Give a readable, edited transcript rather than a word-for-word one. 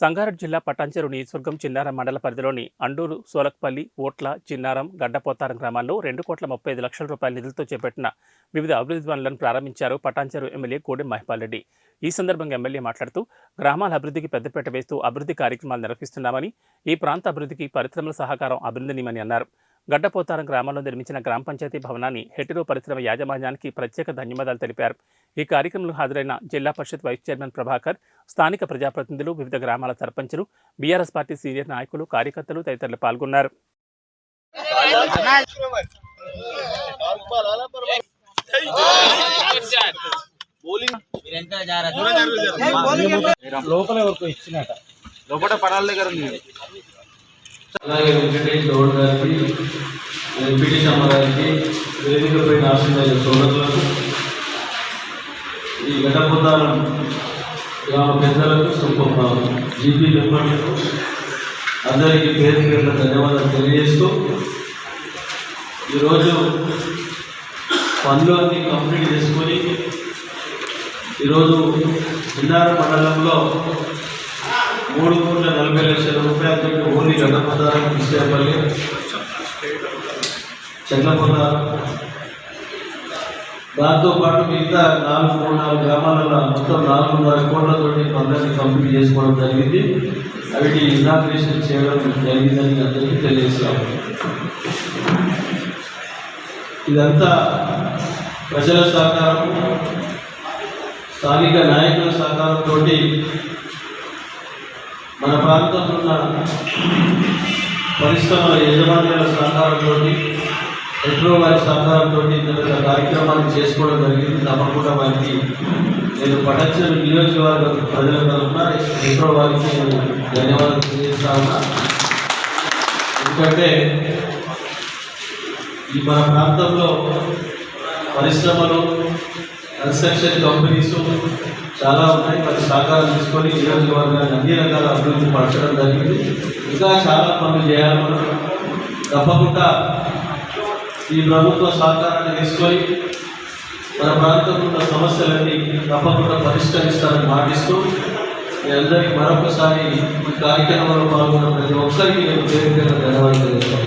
సంగారెడ్డి జిల్లా పటాన్చెరు నియోజకవర్గం చిన్నారం మండల పరిధిలోని అండూరు, సోలక్పల్లి, ఓట్ల, చిన్నారం, గడ్డపోతారం గ్రామాల్లో 2,35 లక్షల రూపాయల నిధులతో చేపట్టిన వివిధ అభివృద్ధి పనులను ప్రారంభించారు పటాన్చెరు ఎమ్మెల్యే కోడెం మహిపాల్ రెడ్డి. ఈ సందర్భంగా ఎమ్మెల్యే మాట్లాడుతూ గ్రామాల అభివృద్ధికి పెద్దపీట వేస్తూ అభివృద్ధి కార్యక్రమాలు నిర్వహిస్తున్నామని, ఈ ప్రాంత అభివృద్ధికి పరిశ్రమల సహకారం అభినందనీయమని అన్నారు. గడ్డపోతారం గ్రామంలో నిర్మించిన గ్రామ పంచాయతీ భవనాన్ని హెటిరో పరిశ్రమ యాజమాన్యానికి ప్రత్యేక ధన్యవాదాలు తెలిపారు. ఈ కార్యక్రమంలో హాజరైన జిల్లా పరిషత్ వైస్ చైర్మన్ ప్రభాకర్, స్థానిక ప్రజాప్రతినిధులు, వివిధ గ్రామాల సర్పంచులు, బీఆర్ఎస్ పార్టీ సీనియర్ నాయకులు, కార్యకర్తలు తదితరులు పాల్గొన్నారు. లోపల పడాల దగ్గర ఉంది. అలాగే వెంకటేష్ గౌడ్ గారికి, ఎంపీటీ సమాధానికి, వేదికపై ఆశీర్వాద సోదరులకు, ఈ గడ్డపోతారం గ్రామ పెద్దలకు, జీపీ మెంబర్లకు అందరికీ పేరు పేరున ధన్యవాదాలు తెలియజేస్తూ, ఈరోజు పనులు అన్నీ కంప్లీట్ చేసుకొని ఈరోజు చిన్నారం మండలంలో 3,40,00,000 రూపాయలతో ఓన్లీ గడ్డపోతారం, కృష్ణపల్లి, చెట్లపోతారం, దాంతోపాటు మిగతా 4 గ్రామాలలో మొత్తం 4.5 కోట్లతోటి పనులన్నీ కంప్లీట్ చేసుకోవడం జరిగింది. అవిటి ఇనాగ్రేషన్ చేయడం జరిగిందని అందరికీ తెలియజేస్తాము. ఇదంతా ప్రజల సహకారం, స్థానిక నాయకుల సహకారంతో, మన ప్రాంతంలో ఉన్న పరిశ్రమల యజమానుల సహకారంతో, మెట్రో వారి సహకారంతో ఇంత కార్యక్రమాన్ని చేసుకోవడం జరిగింది. తప్పకుండా వారికి నేను పటాన్చెరు నియోజకవర్గ ప్రజల తరఫున మెట్రో వారికి నేను ధన్యవాదాలు తెలియజేస్తా ఉన్నా. ఎందుకంటే ఈ మన ప్రాంతంలో పరిశ్రమలు, కన్స్ట్రక్షన్ కంపెనీస్ చాలా ఉన్నాయి. మరి సహకారం తీసుకొని నియోజకవర్గాన్ని అన్ని రకాల అభివృద్ధి పరచడం జరిగింది. ఇంకా చాలా పనులు చేయాలి. మనం తప్పకుండా ఈ ప్రభుత్వ సహకారాన్ని తీసుకొని మన ప్రాంతంలో ఉన్న సమస్యలన్నీ తప్పకుండా పరిష్కరిస్తారని మాటిస్తూ, మీ అందరికీ మరొకసారి ఈ కార్యక్రమంలో పాల్గొన్న ప్రతి ఒక్కరికి నేను పేరు పేరు ధన్యవాదాలు తెలుస్తాను.